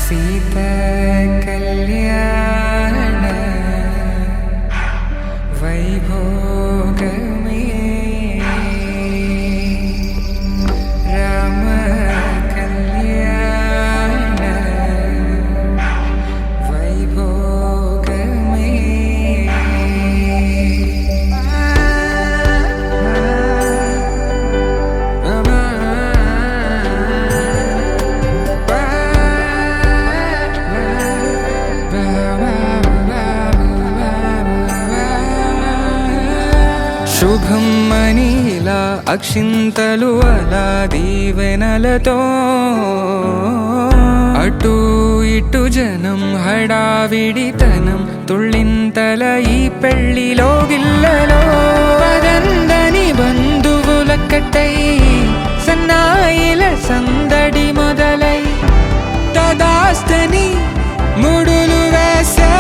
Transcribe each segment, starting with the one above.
సీతా కళ్యాణ వైభోగమే రామ కళ్యాణ వైభోగమే శుభం మనీలా అక్షింతలు అలా దీవెనలతో అటు ఇటు జనం హడావిడితనం తుళ్ళింతల ఈ పెళ్లిలో గిల్లలో పదందని బంధువులక్కటై సన్నాయిల సందడి మొదలై తదాస్తని ముడులు వేసే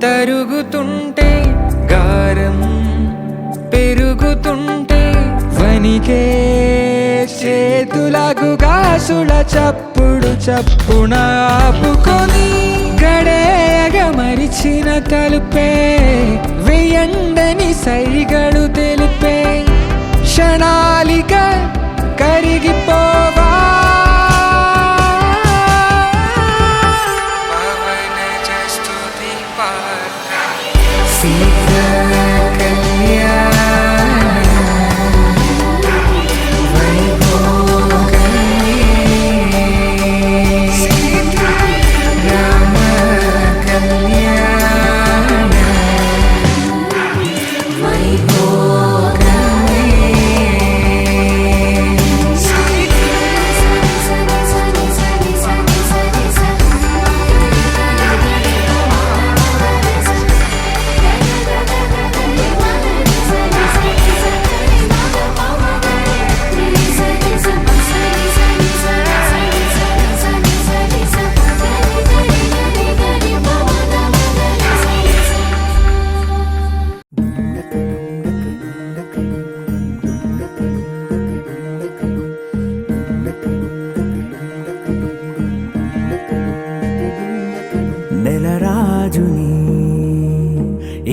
తరుగుతుంటే గారం పెరుగుతుంటే వనికే చేతులకు గాసుల చప్పుడు చప్పున ఆపుకొని గడేయగ మరిచిన తలుపే వెయ్యండని సైగడు తెలిపే క్షణాలిక కరిగిపోవా సీతా కళ్యాణ వైభోగమే రామ కళ్యాణ వైభోగమే నెలరాజుని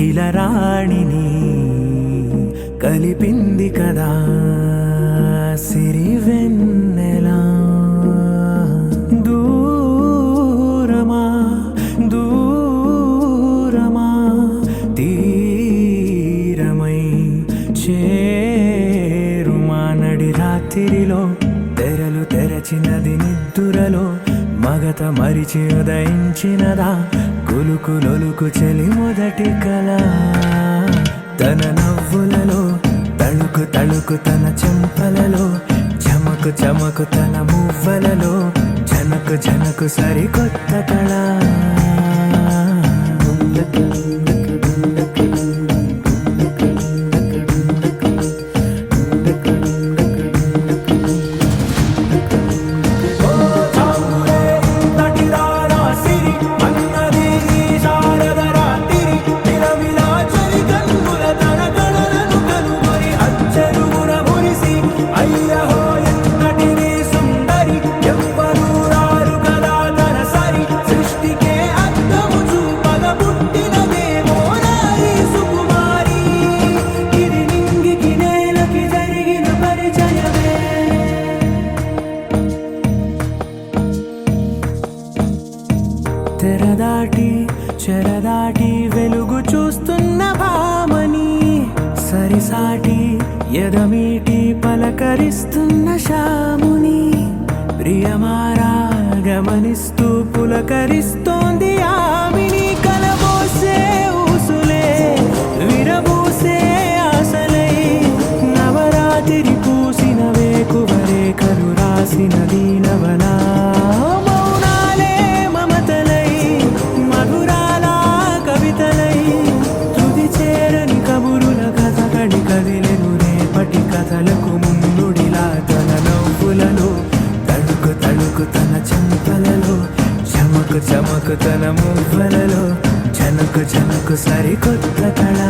ఇలరాణిని కలిపింది కదా సిరివెన్నెలా దూరమా దూరమా తీరమై చేరుమా నడి రాత్రిలో తెరలు తెరచినది నిద్దురలో మగత మరిచి ఉదయించినదా కులుకు లొలుకు చెలి మొదటి కళ తన నవ్వులలో తళుకు తళుకు తన చెంపలలో చమకు చమకు తన మువ్వలలో జనకు జనకు సరికొత్త కళ తెరదాటి చెరదాటి వెలుగు చూస్తున్న భామని సరిసాటి ఎదమీటి పలకరిస్తున్న శాముని ప్రియమారా గమనిస్తూ పులకరిస్తోంది ఆమిని కలబోయి రాసినది నవలా మౌనాలే మమతలై మధురాల కవితలై తుది చేరని కబురుల కథ కడి కదిలెను రేపటి కథలకు ముందుడిలా తన నవ్వులలో తడుకు తడుకు తన చెంపలలో చమకు చమకు తన మువ్వలలో చనకు చనకు సరికొత్త కళ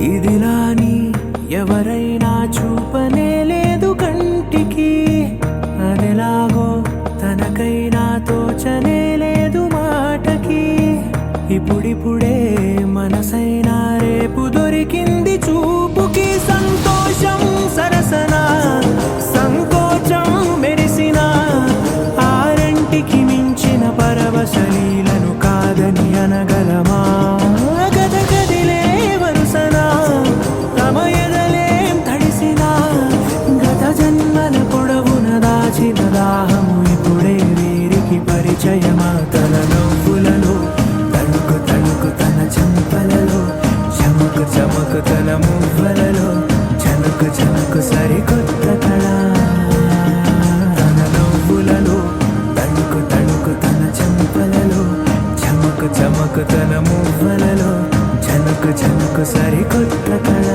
ఇదిలాని ఎవరైనా చూపనే లేదు కంటికి అదెలాగో తనకైనా తోచనే లేదు మాటకి ఇప్పుడిప్పుడే మనసైనా రేపు దొరికింది చూపుకి సంతోషం సరసన సంకోచం మెరిసిన ఆరంటికి మించిన పరవశలీలను కాదని అనగలమా గద గదిలే వరుసనా తమ ఎదలేం తడిసినా గత జన్మల పొడవున దాచిన దాహము ఇప్పుడే వీరికి పరిచయమా తన నవ్వులలో తణుకు తణుకు తన చెంపలలో చమకు చమకు తన మువ్వలలో చనకు చనకు సరికొత్త కళ తన నవ్వులలో తణుకు తణుకు తన చెంపలలో చమకు చమకు తన మువ్వలలో చనకు చనకు సరికొత్త కళ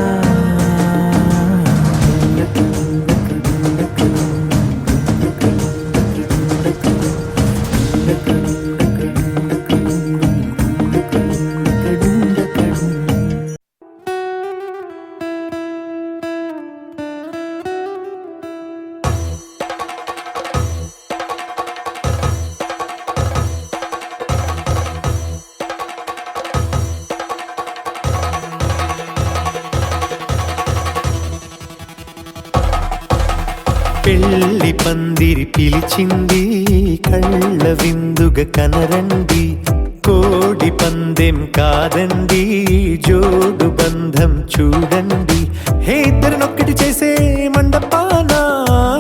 పెళ్లి పందిరి పిలిచింది కళ్ళ విందుగా కనరండి కోడి పందెం కాదండి జోడు బంధం చూడండి హే ఇద్దరినొక్కటి చేసే మండపాన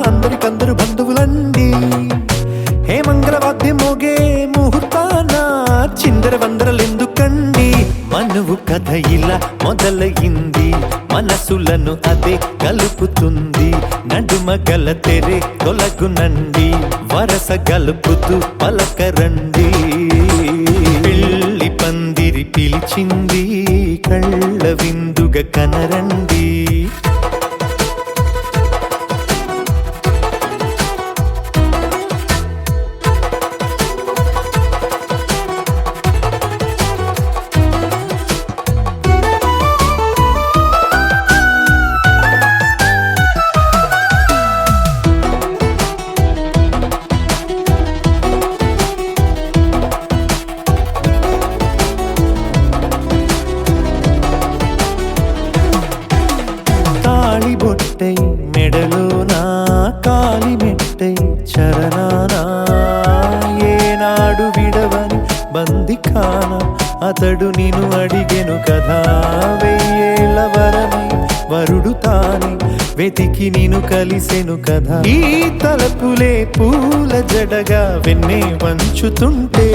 అందరికందరు బంధువులండి హే మంగళవాద్యం మోగే ముహూర్తాన చిందర వందరలెందుకండి మనువు కథ ఇలా మొదలయింది మనసులను అదే కలుపుతుంది నడుమ గల తెరే తొలగునండి వరస గలుపుతూ పలకరండి పెళ్లి పందిరి పిలిచింది కళ్ళ విందుగా కనరండి బొట్టై మెడలోనా కాలి మెట్టై చరణానా ఏనాడు విడవని బందిఖాన అతడు నిన్ను అడిగెను కదా వెయ్యేళ్ళ వరమై వరుడు తానే వెతికి నిన్ను కలిసెను కదా ఈ తలపులే పూల జడగా వెన్నే వంచుతుంటే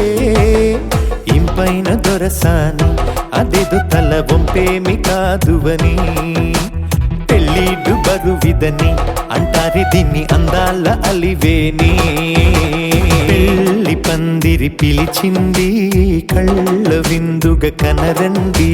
ఇంపైన దొరసాని అదేదో తల వంపేమి కాదువని పెళ్ళిడు బరువిదని అంటారే దీన్ని అందాల అలివేని పెళ్లి పందిరి పిలిచింది కళ్ళ విందుగా కనరండి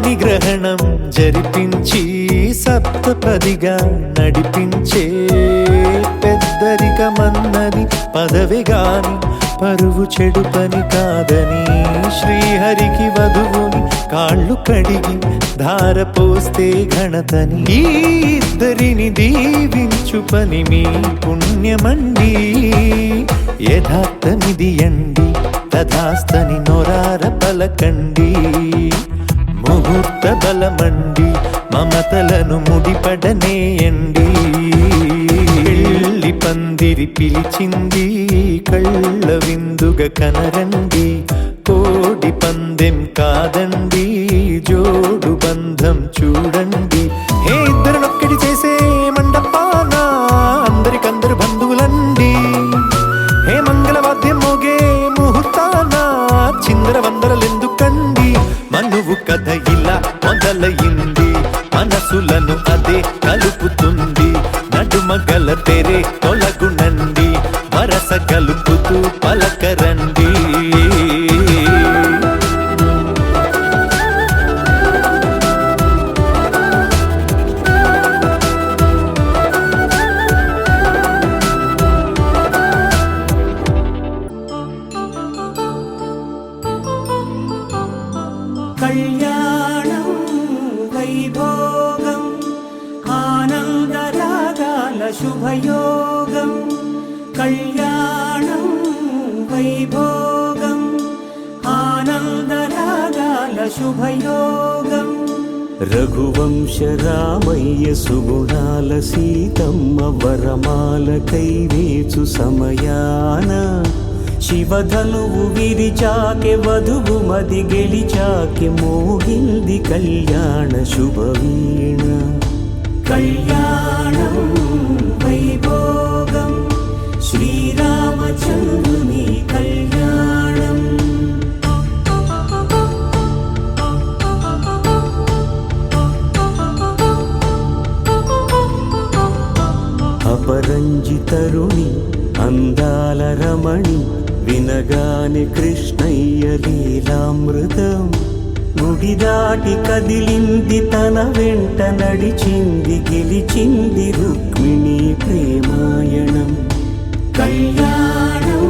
పాణిగ్రహణం జరిపించి సప్తపదిగా నడిపించే పెద్దరికమన్నది పదవి గాని పరువు చెడు పని కాదని శ్రీహరికి వధువుని కాళ్ళు కడిగి ధార పోస్తే ఘనతని ఈ ఇద్దరిని దీవించు పని మీ పుణ్యమండి యథార్థమిది అండి తథాస్తని నొరార పలకండి ముహూర్త బలమండి మమతలను ముడిపడనేయండి పెళ్లి పందిరి పిలిచింది కళ్ళ విందుగా కనరండి కోడి పందెం కాదండి జోడు బంధం చూడండి హే ఇద్దరునొక్కటి చేసే మండపాన అందరికందరు బంధువులండి హే మంగళవాద్యం మోగే ముహూర్తాన చిందర వందరలెందుకండి మనువు కథ ఇలా మొదలయింది మనసులను అదే కలుపుతుంది నడుమగల తెరే తొలగునండి వరస కలుపుతూ పలకరండి కళ్యాణం వైభోగం ఆనందరాగాల శుభయోగం కళ్యాణం వైభోగం ఆనందరాగాల శుభయోగం రఘువంశ రామయ్య సుగుణాల సీతమ్మ వరమాల కైవేచు సమయాన శివధనువు విరిచాకె వధువు మది గెలిచాకె మోగింది కళ్యాణ శుభవీణ కళ్యాణం వైభోగం శ్రీరామచంద్రుని కళ్యాణం అపరంజి తరుణి అందాల రమణి వినగానే కృష్ణయ్య లీలామృతం గుడి దాటి కదిలింది తన వెంట నడిచింది గెలిచింది రుక్మిణి ప్రేమాయణం కళ్యాణం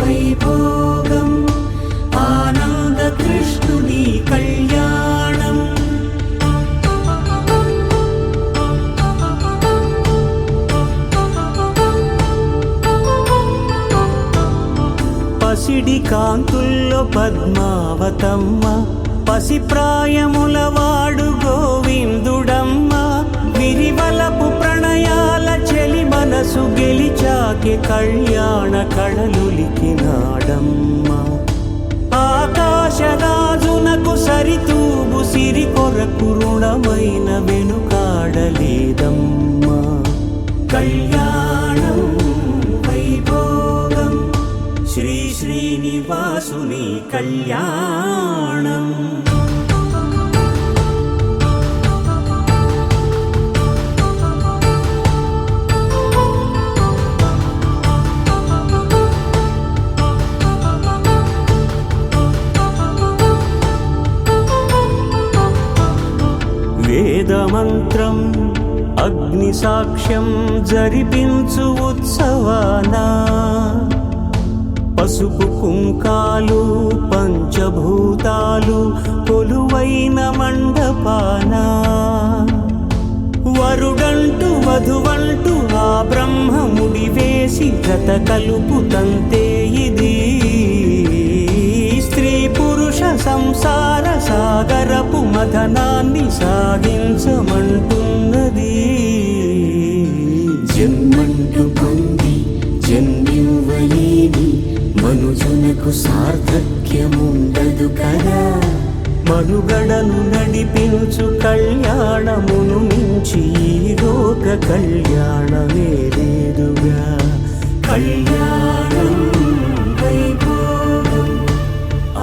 వైభోగం ఆనంద కృష్ణుని కళ్యాణం పసిడి కాంతుల్లో పద్మావతమ్మ పసిప్రాయముల వాడు గోవిందుడమ్మ విరివలపు ప్రణయాల చెలి మనసు గెలిచాకే కళ్యాణ కళలులికినాడమ్మ ఆకాశరాజునకు సరితూబు సిరి కొరకు రుణమైన వెనుకాడలేదమ్మ కళ్యాణం వైభోగం శ్రీ శ్రీనివాసుని కళ్యాణం వేదమంత్రం అగ్ని సాక్ష్యం జరిపించు ఉత్సవానా పసుపు కుంకాలు పంచభూతాలు కొలువైన మండపాన వరుడంటూ వధువంటూ ఆ బ్రహ్మముడి వేసి జత కలుపుతంతే ఇది స్త్రీ పురుష సంసార సాగరపు మథనాన్ని సాగించమంటున్నది జన్మంటూ పొంది జన్మివ్వలేని మనుజునకు సార్థక్యముండదు కదా మనుగడను నడిపించు కళ్యాణమును మించి ఈ లోక కళ్యాణమే లేదుగా కళ్యాణం వైభోగం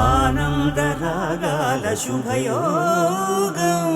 ఆనందరాగాల శుభయోగం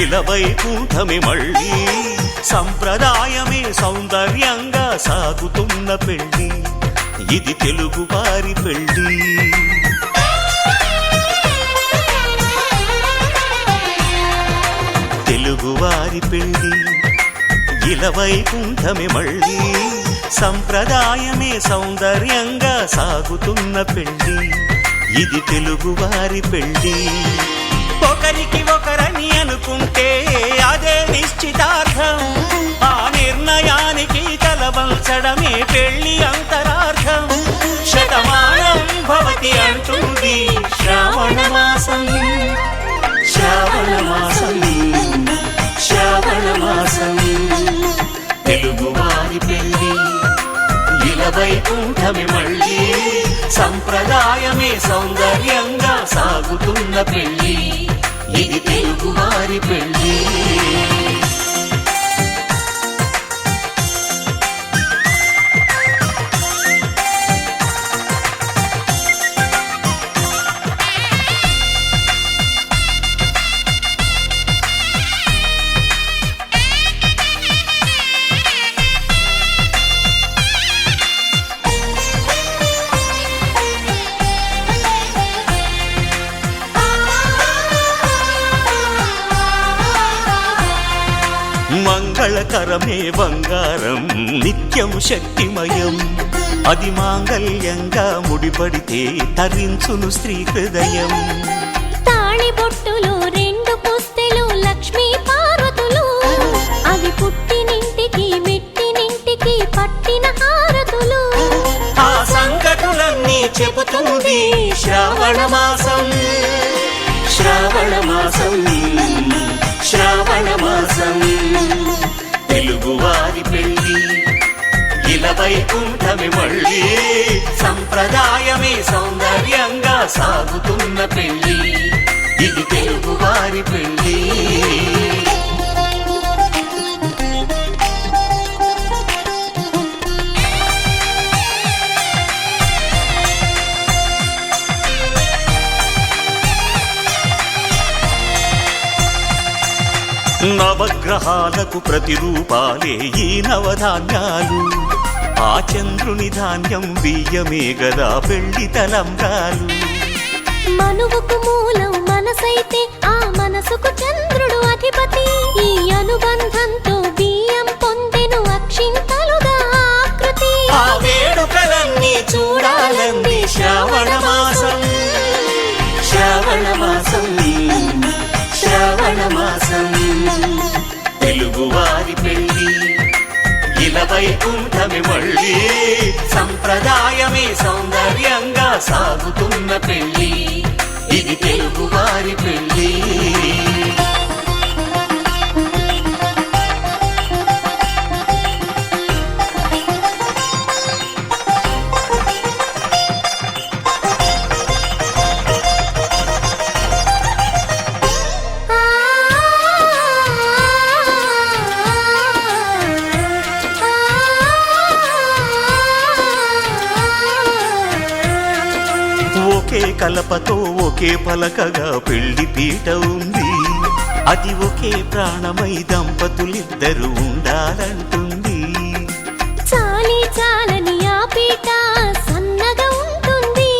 ఇలా వైకుంఠమే మళ్ళీ సంప్రదాయమే సౌందర్యంగా సాగుతున్న పెళ్ళి ఇది తెలుగు వారి పెళ్ళి తెలుగువారి పెళ్ళి ఇలా వైకుంఠమే మళ్ళీ సంప్రదాయమే సౌందర్యంగా సాగుతున్న పెళ్ళి ఇది తెలుగువారి పెళ్ళి ఒకరికి ఒకరని అనుకుంటే అదే నిశ్చితార్థం ఆ నిర్ణయానికి తలవంచడమే పెళ్లి అంతరార్థం శతమానం భవతి అంటుంది శ్రావణ మాసం శ్రావణ మాసం శ్రావణ మాసం తెలుగువారి పెళ్ళి ఇలా వైకుంఠమే మళ్ళీ సంప్రదాయమే సౌందర్యంగా సాగుతున్న పెళ్ళి ఇది తెలుగువారి పెళ్ళి మంగళకరమే బంగారం నిత్యం శక్తిమయం అది మాంగళ్యంగా ముడిపడితే తరించును స్త్రీ హృదయం తాళి బొట్టులో రెండు పుస్తెలు లక్ష్మీ పార్వతులు అవి పుట్టినింటికి మెట్టినింటికి పట్టిన హారతులు ఆ సంగతులన్నీ చెబుతుంది శ్రావణ మాసం శ్రావణ మాసం శ్రావణ మాసం తెలుగువారి పెళ్ళి ఇలా వైకుంఠమే మళ్ళీ సంప్రదాయమే సౌందర్యంగా సాగుతున్న పెళ్ళి ఇది తెలుగువారి పెళ్ళి నవగ్రహాలకు ప్రతిరూపాలే ఈ నవధాన్యాలు ఆ చంద్రుని ధాన్యం బియ్యమే గదా పెళ్లి తలంబ్రాలు మనువుకు మూలం మనసైతే ఆ మనసుకు చంద్రుడు అధిపతి ఈ అనుబంధంతో బియ్యం పొందెను అక్షింతలుగా ఆకృతి ఆ వేడుకలన్నీ చూడాలంది శ్రావణ మాసం శ్రావణ మాసం శ్రావణ మాసం తెలుగువారి పెళ్ళి ఇలా వైకుంఠమే మళ్ళీ సంప్రదాయమే సౌందర్యంగా సాగుతున్న పెళ్ళి ఇది తెలుగువారి పెళ్ళి ఒకే కలపతో ఒకే పలకగా పెళ్లి పీట ఉంది అది ఒకే ప్రాణమై దంపతులిద్దరు ఉండాలంటుంది చాలి చాలని ఆ పీట సన్నగా ఉంటుంది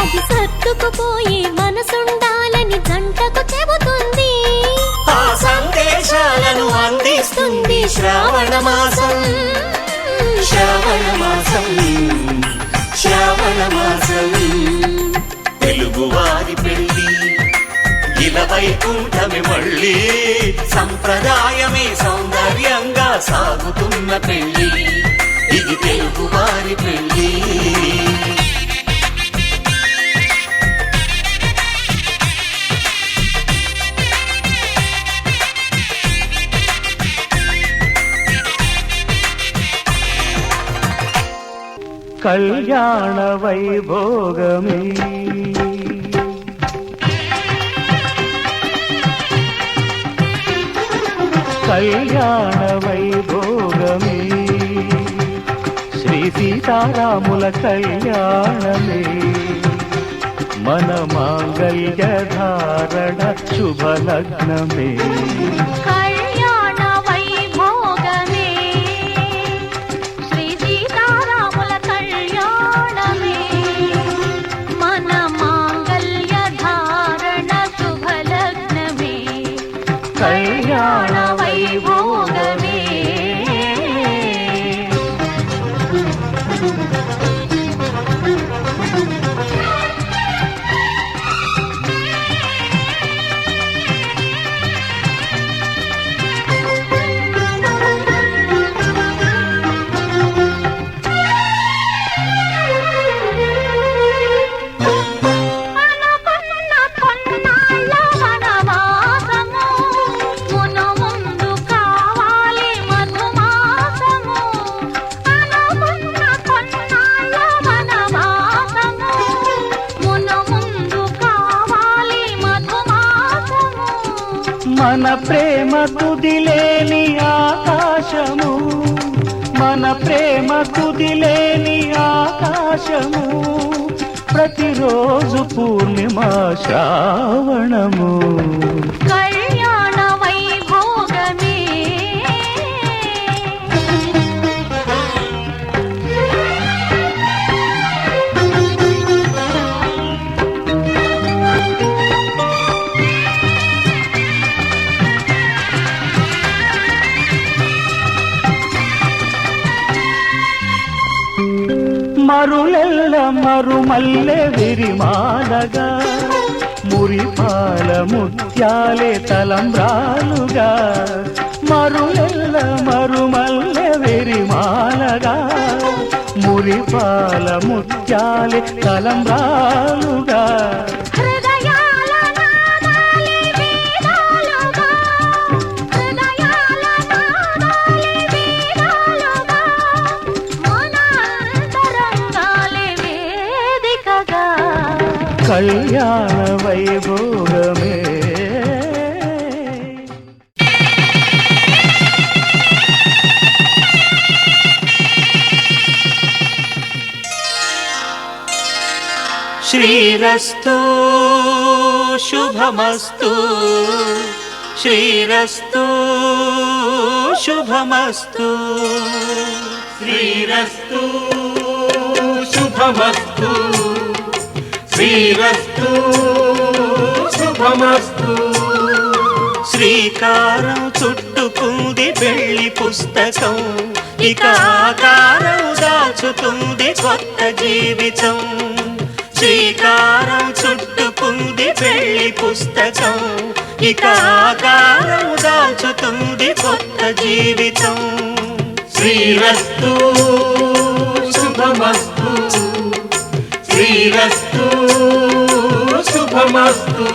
అది సర్దుకుపోయే మనసుండాలని జంటకు చెబుతుంది ఆ సందేశాలను అందిస్తుంది శ్రావణ మాసం శ్రావణ మాసం శ్రావణ మాసం తెలుగువారి పెళ్ళి ఇలా వైకుంఠమే మళ్ళీ సంప్రదాయమే సౌందర్యంగా సాగుతున్న పెళ్ళి ఇది తెలుగువారి పెళ్ళి కళ్యాణ వైభోగమే కళ్యాణ వైభోగమే శ్రీ సీతారాముల కళ్యాణమే మన మాంగళ్య ధారణ శుభలగ్నమే కళ్యాణ వైభోగమే శ్రీ సీతారాముల కళ్యాణమే మన మాంగళ్య ధారణ శుభలగ్నమే కళ్యాణ వైభోగమే మన ప్రేమ తుదిలేని ఆకాశము మన ప్రేమ తుదిలేని ఆకాశము ప్రతిరోజు పూర్ణిమ శ్రావణము కళ్యాణ వైభోగమే మరులెల్ల మరుమల్లె విరిమాలగా మురిపాల ముత్యాలే తలంబ్రాలుగా మరులెల్ల మరుమల్లె విరిమాలగా మురిపాల ముత్యాలే తలంబ్రాలుగా హృదయాల నాదాలే వేదాలుగా హృదయాల నాదాలే వేదాలుగా మన అంతరంగాలే వేదికగా కళ్యాణ వైభోగమే శ్రీరస్తు శుభమస్తు శ్రీరస్తు శుభమస్తు శ్రీరస్తు శుభమస్తు శ్రీరస్తు శుభమస్తు శ్రీకారం చుట్టుకుంది పెళ్లి పుస్తకం ఇక ఆకారం దాచుతుంది కొత్త జీవితం శ్రీకారం చుట్టుకుంది పెళ్లి పుస్తకం ఇక ఆకారం దాచుతుంది కొత్త జీవితం శ్రీరస్తు శుభమస్తు శ్రీరస్తు శుభమస్తు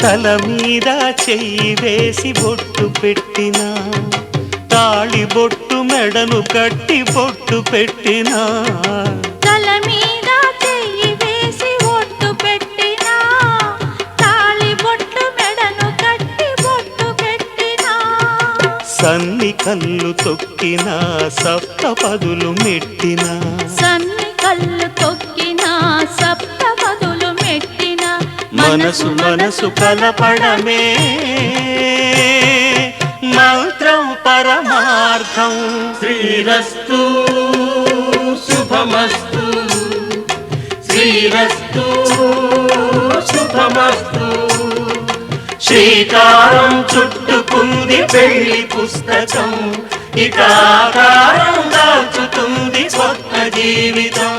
తల మీద చెయ్యి వేసి బొట్టు పెట్టినా తాళి బొట్టు మెడను కట్టి బొట్టు పెట్టినా తల మీద చెయ్యి వేసి ఒట్టు పెట్టినా తాళి బొట్టు మెడను కట్టి బొట్టు పెట్టినా సన్ని కళ్ళు తొక్కినా సప్తపదులు మెట్టినా సన్ని కళ్ళు తొక్కినా సప్తపదులు మెట్టినా మనసు మనసు కలపడమే మంత్రం పరమార్థం శ్రీరస్తు శుభమస్తు శ్రీరస్తు శుభమస్తు శ్రీకారం చుట్టుకుంది పెళ్లి పుస్తకం ఇక ఆకారం దాచుతుంది కొత్త జీవితం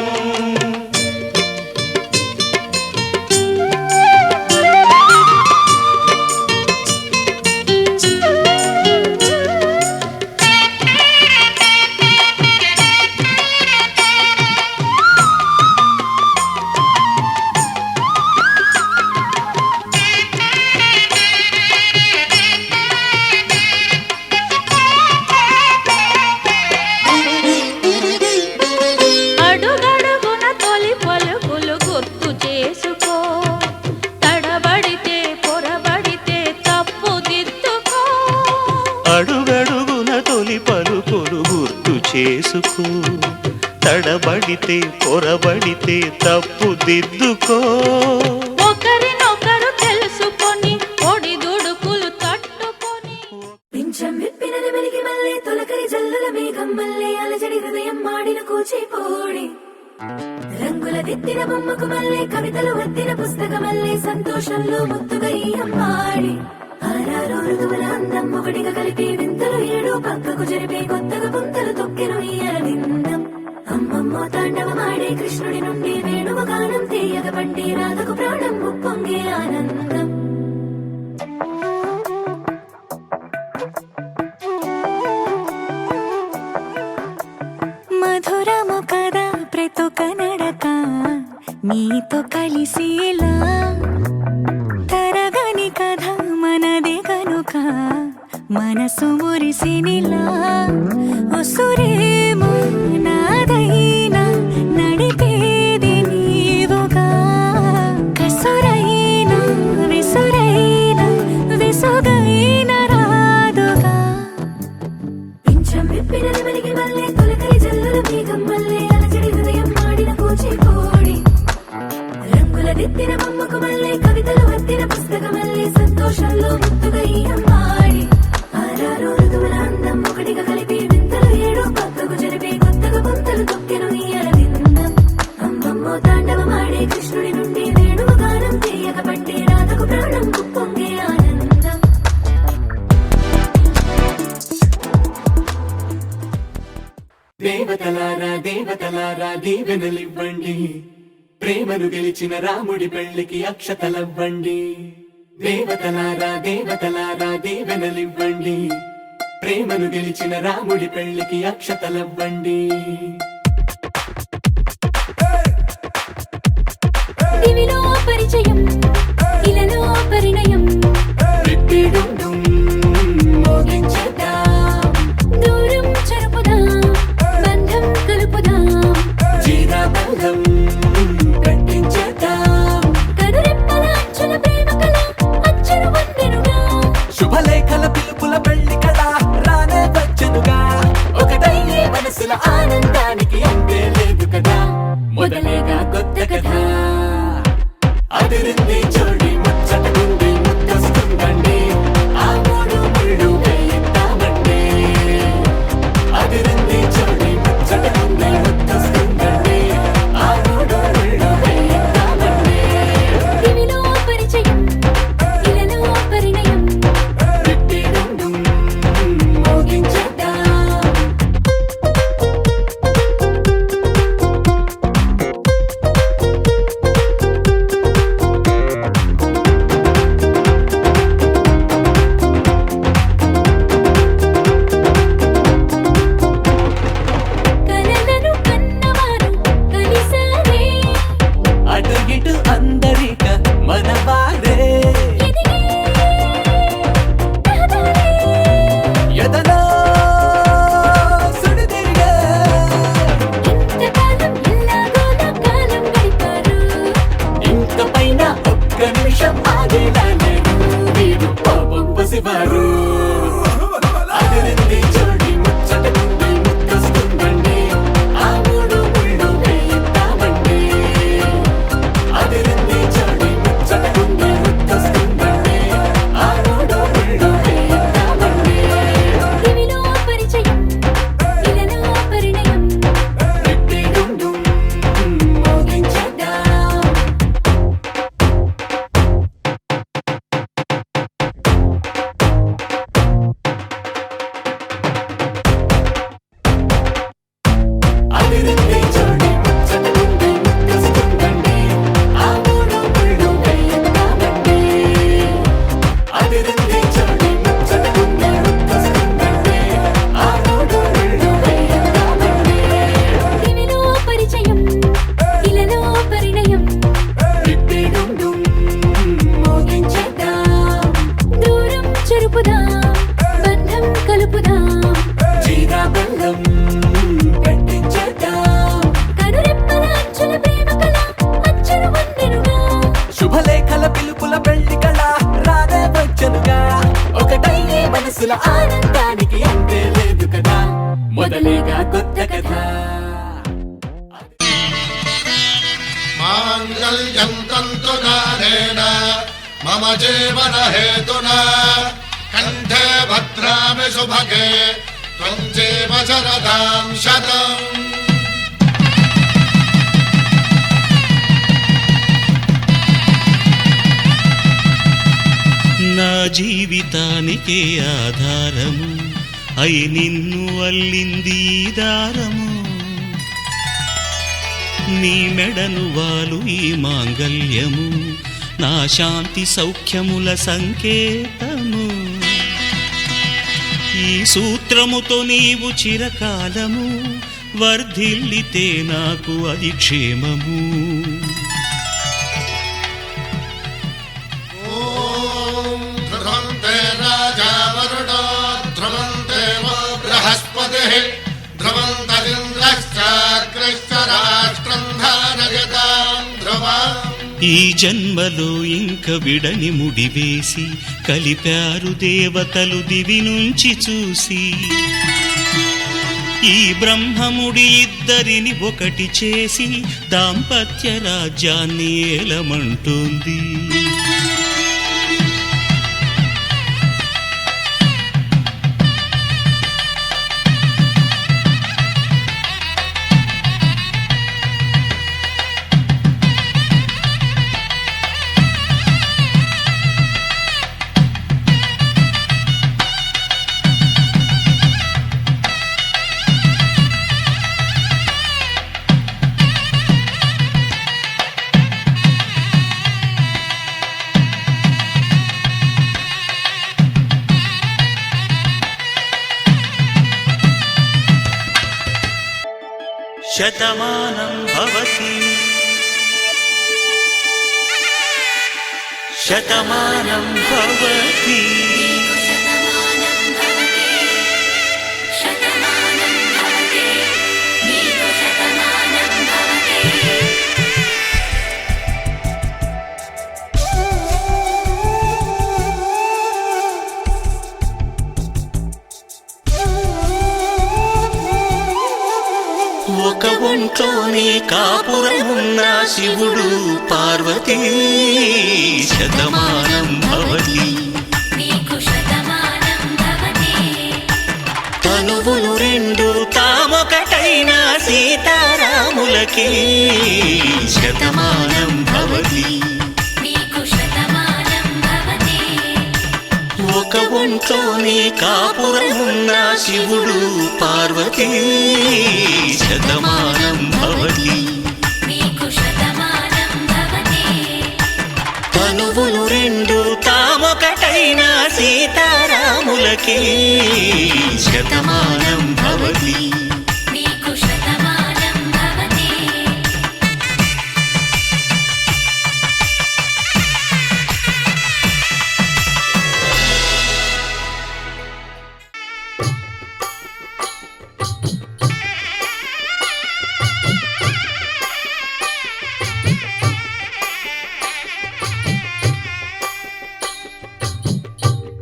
అడుగడుగున తొలి పలుకులు గుర్తు చేసుకో, తడబడితే పొరబడితే తప్పు దిద్దుకో. ఒకరినొకరు తెలుసుకొని ఒడిదుడుకులు తట్టుకొని పింఛం విప్పినది మెలిగి మళ్ళీ తొలకరి జల్లుల మేఘం మళ్ళీ అలజడి హృదయం మాడిన కూచిపోడి రంగుల దిద్దిన బొమ్మకు మళ్ళీ కవితలు వద్దిన పుస్తకమల్లే సంతోషంలో ముద్దుగా ఈ అమ్మాడి ఆరారు ఋతువుల అందం ఒకటిగా కలిపి వింతలు ఏడు పక్కకు జరిపే కొత్తగా పుంతలు తొక్కెను ఈ అరవిందం. అమ్మమ్మో తాండవమాడే కృష్ణుడి నుండి వేణువు గానం తీయగ పండి రాధకు ప్రాణం ఉప్పొంగే ఆనందం. మధురము కదా ప్రతొక నడక నీతో కలిసేలా తరగని కథ మనదే కనుక మనసు మురిసినిలా ఉసురేమో నాదైనా నడిపేది నీవుగా కసురైనా విసురైనా విసుగైన రాదుగా. పింఛం విప్పినది మెలిగి మళ్ళీ తొలకరి జల్లుల మేఘం మళ్ళీ అలజడి హృదయం మాడిన కూచిపోడి రంగుల దిద్దిన బొమ్మకు మళ్ళీ కవితలు వద్దిన పుస్తకమల్లే సంతోషంలో ముద్దుగా ఈ అమ్మాడి ఆరారు ఋతువుల అందం ఒకటిగా కలిపి వింతలు ఏడు పక్కకు జరిపే కొత్తగా పుంతలు తొక్కెను ఈ అరవిందం. అమ్మమ్మో తాండవమాడే కృష్ణుడి నుండి వేణువు గానం తీయక పట్టి రాధకు ప్రాణం ఉప్పొంగే ఆనందం. దేవతలారా దేవతలారా దీవెనలివ్వండి, ప్రేమను గెలిచిన రాముడి పెళ్లికి అక్షతలవ్వండి. దేవతలారా దేవతలారా దీవెనలివ్వండి, ప్రేమను గెలిచిన రాముడి పెళ్లికి అక్షతలవ్వండి. దివిలో పరిచయం ఇలలో పరిణయం రిప్పిడుం మోగించేద్దాం, దూరం చెరుపుదాం బంధం కలుపుదాం జీరాబంధం కట్టించేద్దాం. కనురెప్పల అంచుల ప్రేమ కళ అచ్చరు వందెనుగా శుభలేఖల పిలుపుల పెళ్లి కళ రానే వచ్చనుగా. ఒకటయ్యే మనసుల ఆనందానికి అంతే లేదు కదా, మొదలేగా కొత్త కథ అదిరింది చూడి ముచ్చటకుంది. మనసుల ఆనందానికి అంతే లేదు కదా మొదలేగా కొత్త కథ మాంగళ్యం తంతునానేన మమ జీవన హేతునా కంఠే భద్రామి శుభగే త్వం జీవ శరదాం శతం. నా జీవితానికే ఆధారము అయి నిన్ను అల్లింది దారము నీ మెడను వాలు ఈ మాంగళ్యము నా శాంతి సౌఖ్యముల సంకేతము ఈ సూత్రముతో నీవు చిరకాలము వర్ధిల్లితే నాకు అది క్షేమము. ధ్రువంతే రాజా వరుణో ధ్రువంతే బృహస్పతి ధ్రువంతరింద్రశ్చాగ్రశ్చ రాష్ట్రం ధారయతాం ధ్రువం. ఈ జన్మలో ఇంక విడని ముడివేసి కలిపారు దేవతలు దివి నుంచి చూసి ఈ బ్రహ్మముడి ఇద్దరిని ఒకటి చేసి దాంపత్య రాజ్యాన్ని ఏలమంటోంది. శతమానం భవతి శతమానం భవతి ఒక ఒంట్లోనే కాపురమున్న శివుడు పార్వతీ శతమానం భవతి తనువులు రెండు తామొకటైన సీతారాములకి శతమానం భవతి ఒక ఒంట్లోనే కాపురమున్న శివుడు పార్వతీ శతమానం భవతి తనువులు రెండు తామొకటైన సీతారాములకి శతమానం భవతి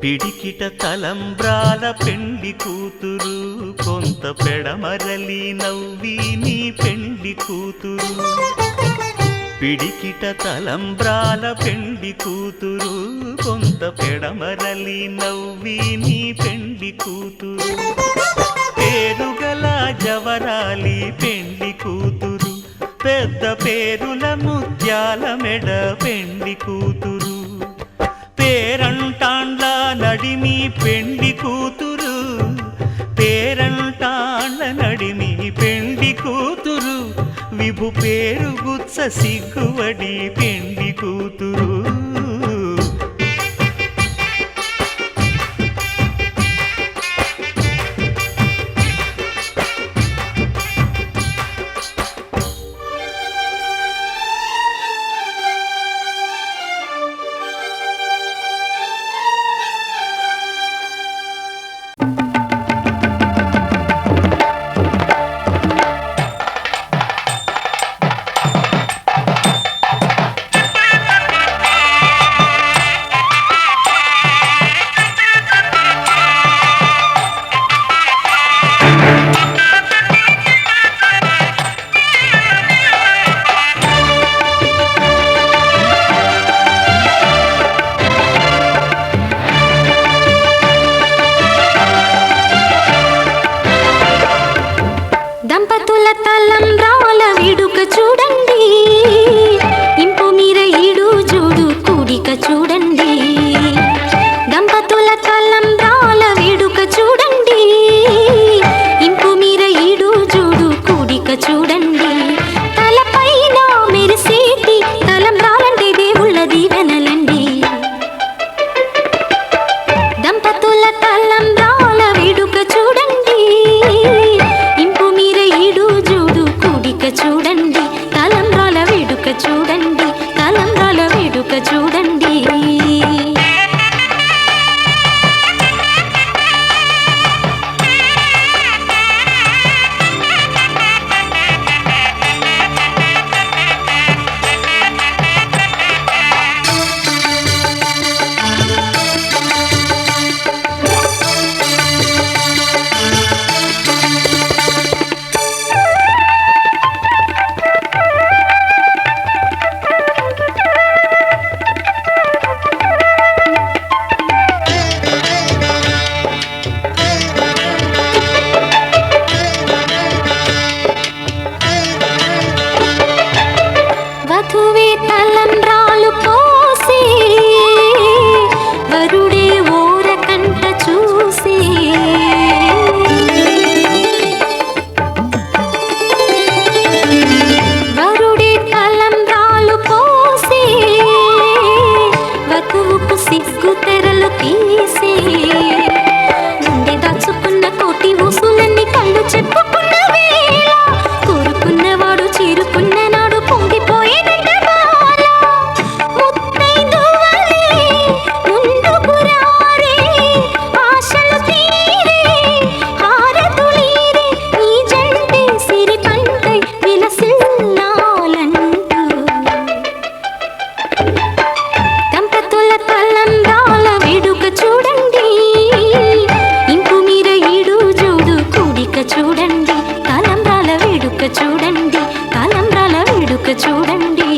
పిడికిట తలంబ్రాల పెండ్లి కూతురు కొంత పెడమరలి నవ్వి నీ పెండ్లి కూతురు పిడికిట తలంబ్రాల పెండ్లి కూతురు కొంత పెడమరలి నవ్వి నీ పెండ్లి కూతురు పేరుగల జవరాలి పెండ్లి కూతురు పెద్ద పేరుల ముత్యాల మెడ పెండ్లి కూతురు పేరంటాండ్ల నడిమి పెండ్లి కూతురు పేరంటాండ్ల నడిమి పెండ్లి కూతురు విభు పేరు గుత్స సిగ్గువడి పెండ్లి కూతురు తలంబ్రాల వేడుక చూడండి, ఇంపు మీర ఈడు జోడు కూడిక చూడండి. దంపతుల తలంబ్రాల వేడుక చూడండి, ఇంపు మీర ఈడు జోడు కూడిక చూడండి. తలపైన మెరిసేటి తలంబ్రాలంటే దేవుళ్ళ దీవెనలండి. దంపతుల తలంబ్రాల వేడుక చూడండి, ఇంపు మీర ఈడు జోడు కూడిక చూడండి. తలంబ్రాల వేడుక చూడండి, తలంబ్రాల వేడుక చూడండి. వధువే తలంబ్రాలు పోసి, వరుడే ఓరకంట చూసి. వరుడే తలంబ్రాలు పోసి, వధువుకు సిగ్గు తెరలు తీసి. గుండె దాచుకున్న కోటి ఊసులన్నీ కళ్ళు చెప్పుకున్న వేళ, కోరుకున్నవాడు చేరుకున్న నాడు పొంగిపోయేనంట బాల. ముత్తైదువలే ముందుకు రారే, ఆశలు తీరే హారతులీరే, ఈ జంటే సిరి పంటై విలసిల్లాలంటూ. దంపతుల తలంబ్రాల వేడుక చూడండి, ఇంపు మీర ఈడు జోడు కూడిక చూడండి. తలంబ్రాల వేడుక చూడండి, తలంబ్రాల వేడుక చూడండి.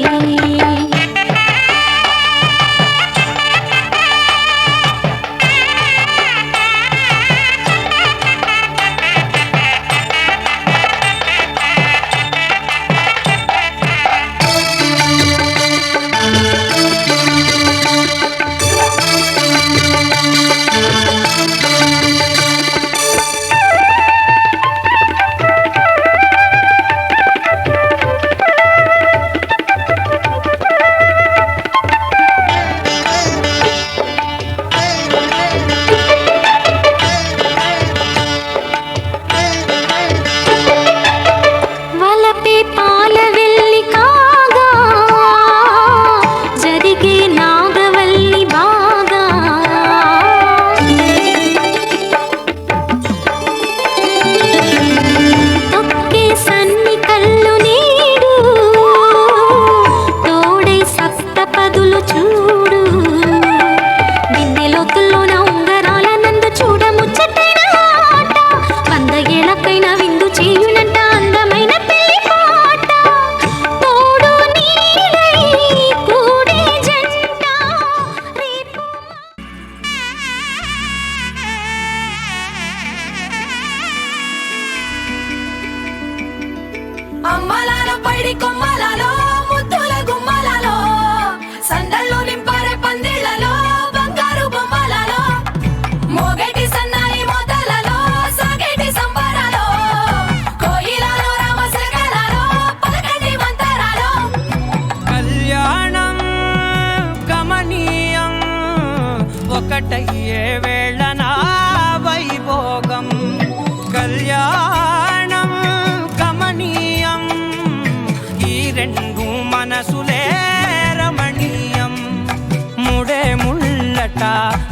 వలపే పాల వెల్లి కాగా, జరిగే నాగవల్లి బాగా. తొక్కే సన్ని కళ్ళు నీడు, తోడై సప్తపదులు చూడు. బిందెలోతుల్లోన ఉంగరాల నందు చూడ ముచ్చటైన ఆట, 100 ఏళ్ళకైనా విందు చేయునంట అందమైన పెళ్లి పాట. తోడు నీడై కూడే జంట రేపు. అమ్మలాలో పైడి కొమ్మలలో ముద్దుల గుమ్మలలో, సందళ్ళు నింపారే పందిళ్లలో బంగారు బొమ్మలలో, మోగేటి సన్నాయి మోతలలో సాగేటి సంబరాలో, కోయిలలో రామసగలలో పలకటి మంతరాలో. కళ్యాణం గమనీయం, ఒకటయ్యే వేళనా వైభోగం. కళ్యాణం గమనీయం, ఈ రెండు మనసులే రమణీయం. ముడే ముళ్ళట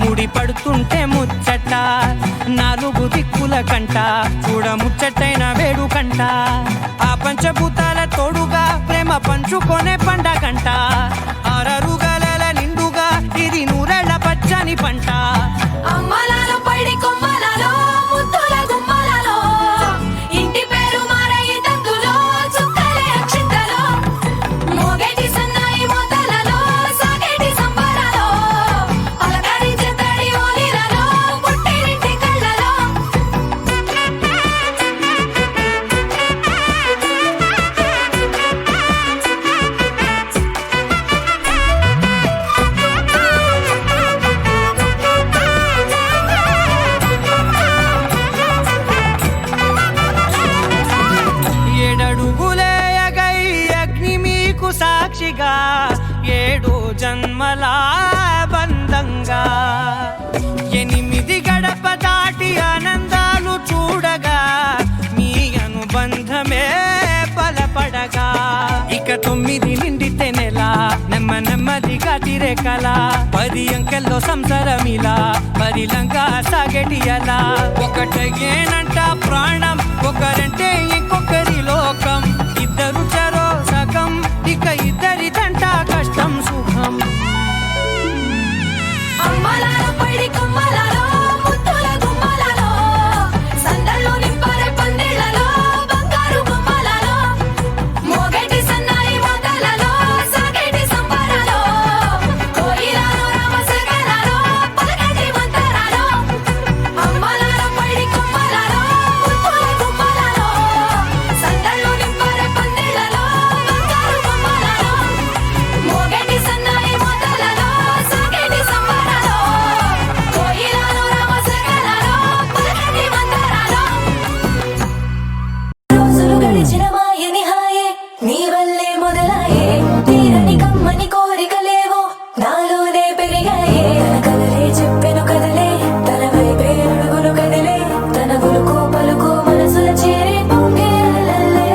ముడి పడుతుంటే ముచ్చట, 4 దిక్కుల కంట చూడ ముచ్చటైన వేడుకంట. ఆ పంచభూతాల తోడుగా ప్రేమ పంచుకొనే పండగంట. 6 గలల నిండుగా ఇది 100 ఏళ్ల పచ్చని పంట. అమ్మలాలో పైడి కొమ్మలలో ముద్దుల గుమ్మలలో, ఇంటి పేరు మారయి తందులో చుక్కలే అక్షింతలో, మోగేటి సన్నాయి మోతలలో సాగేటి సంబరాలో, అలకరించే తడి ఓలిలలో పుట్టినింటి కళ్ళలో. రేఖల 10 అంకెల్లో సంసారమిలా పరిలంగా సాగేటియలా ఒకటేనంట ప్రాణం ఒకరంటే ఇంకొకరి లోకం ఇద్దరు చరో సగం ఇక ఇద్దరిదంట కష్టం సుఖం అమ్మలాలో పడి కొమ్మలాలో ముత్తుల గుమ్మలాలో సందల్లో నింపరే పందిళ్ళలో బంగారు బొమ్మలాలో మోగేటి సన్నాయి మోతలలో సాగేటి సంబరాలో కోయిలాలో రామసగలాలో పలకేటి మంతరాలో అమ్మలాలో పడి కొమ్మలాలో ముత్తుల గుమ్మలాలో సందల్లో నింపరే పందిళ్ళలో బంగారు బొమ్మలాలో మోగేటి సన్నాయి మోతలలో సాగేటి సంబరాలో కోయిలాలో రామసగలాలో పలకేటి మంతరాలో రోజులు గడిచిన మాయని హాయే నీ వల్లే మొదలాయే తీరని కమ్మని కోరికలేవో నాలోనే పెరిగాయే తన కలలే చెప్పెను కదలే తన వైపే అడుగులు కదిలే తన గులుకు పలుకు మనసుల చేరే పొంగే అలలే.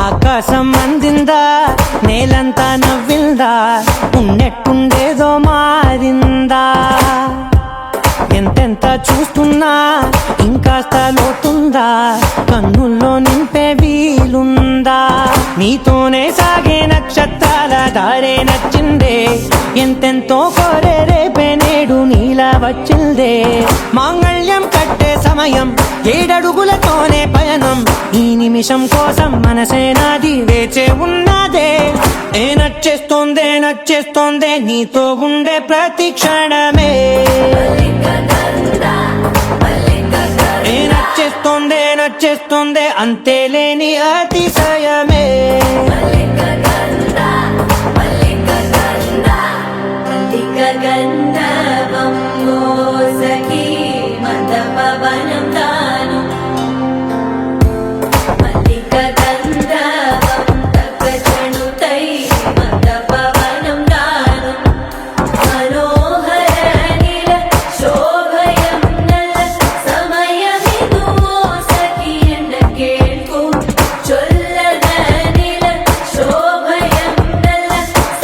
ఆకాశం అందిందా నేలంతా నవ్విందా ఉన్నట్టుండేదో మారిందా ఎంతెంత చూస్తున్నా ఇంకాస్త లోతుందా కన్నుల్లో నింపే వీలుందా నీతోనే సాగే నక్షత్రాల దారే నచ్చిందే ఎంతెంతో కోరే రేపే నేడు నీలా వచ్చిందే మాంగళ్యం కట్టే సమయం 7 అడుగులతోనే పయనం ఈ నిమిషం కోసం మనసే నాది వేచే ఉన్నదే నచ్చేస్తోందే నీతో ఉండే ప్రతి క్షణమే నచ్చేస్తోందే అంతేలేని అతిశయమే గంధర్వం సఖీ మందపవనం తాను మల్లిక గంధర్వం తగ్గచణుతై మందపవనం తాను మనోహర నీల శోభయం నల్ల సమయమిదు సఖీ ఎండ కేൾക്കൂ చొల్లద నీల శోభయం నల్ల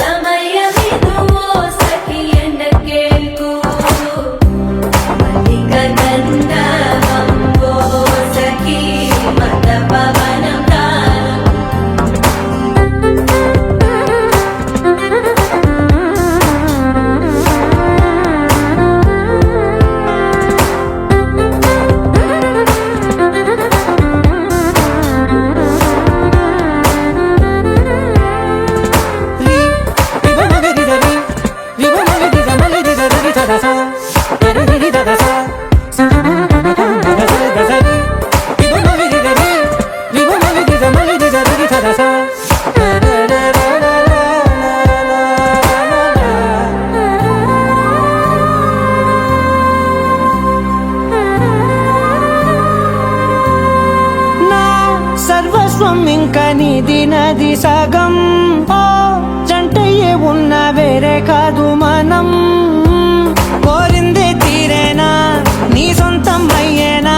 సమయమిదు సఖీ ఎండ కేൾക്കൂ మల్లిక గంధర్వం సఖీ మందపవనం తాను నా సర్వస్వం ఇంకా నీది నది సగం ఓ జంటయ్యే ఉన్న వేరే కాదు మనం కోరిందే తీరేనా నీ సొంతం అయ్యేనా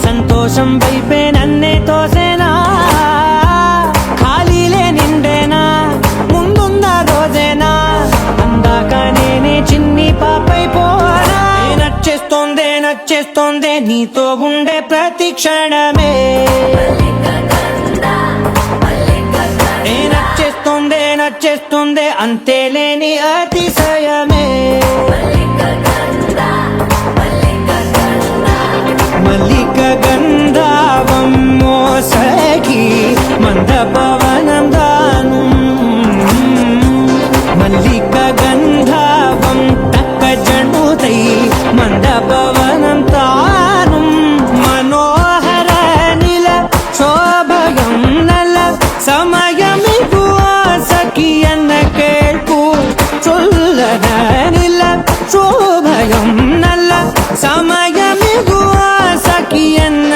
సంతోషం వైపే నన్నే తోసేనా ఖాళీలే నిండేనా ముందున్న రోజేనా అందాక నేనే చిన్ని పాపై పోనా నచ్చేస్తోందే నీతో ఉండే ప్రతి క్షణమే నచ్చేస్తోందే అంతేలేని అతిశయమే మల్లిక గంధర్వం సఖీ మందపవనం దాను మల్లిక గంధర్వం తక్కజణుతై మందపవనం తాను మనోహర నీల శోభయం నల్ల సమయమిదు సఖీ ఎన్న కేൾക്കൂ చొల్లద నీల శోభయం నల్ల సమయమిదు సఖీ ఎన్న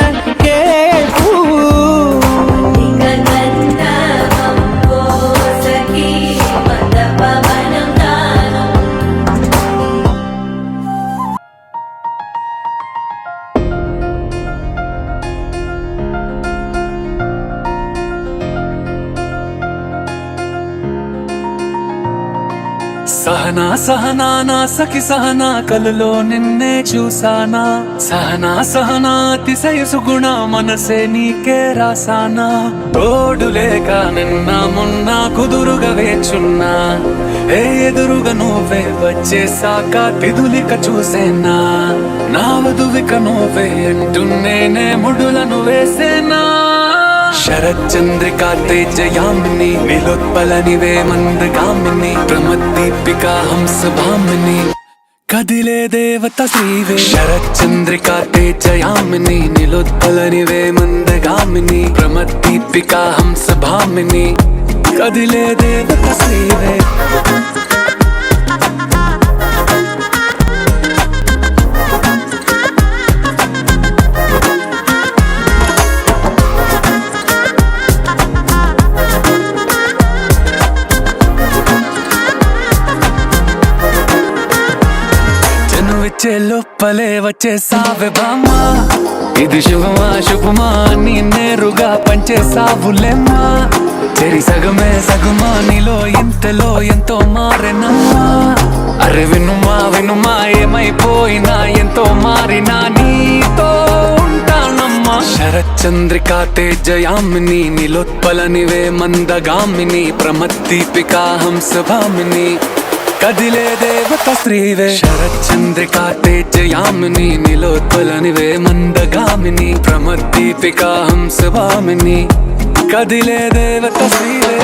సహనా సహనా నా సఖి సహనా కలలో నిన్నే చూసానా సహనా సహనా అతిశయ సుగుణ మనసే నీకే రాసానా తోడు లేక నిన్న మొన్న కుదురుగా వేచున్నా ఏ ఎదురుగా నువ్వే వచ్చేసాక తిదులిక చూసేనా నా వధువిక నువ్వే అంటున్నేనే ముడులను వేసేనా శరచంద్రికా తేజయామిని నిలోత్పలనివే మందగామిని ప్రమద్దీపికా హంసభామిని కదిలే దేవత శ్రీవే శరచంద్రికా తేజయామిని నిలోత్పలనివే మందగామిని ప్రమద్దీపికా హంసభామిని కదిలే దేవత శ్రీవే వచ్చే లోపలే వచ్చేసావే బామ్మా ఇది శుభమా శుభమా నీ నేరుగా పంచేసావులేమ్మా చెరి సగమే సగమా నీలో ఇంతలో ఎంతో మారెనమ్మా అరే వినుమా వినుమా ఏమైపోయినా ఎంతో మారినా నీతో ఉంటానమ్మా శరచంద్రికా తేజయామిని నిలోత్పలనివే మందగామిని ప్రమద్దీపికా హంసభామిని కదిలే దేవత శ్రీవే శరచంద్రికా తేజయామిని నిలోత్పలనివే మందగామిని ప్రమద్దీపికా హంసభామిని కదిలే దేవత శ్రీవే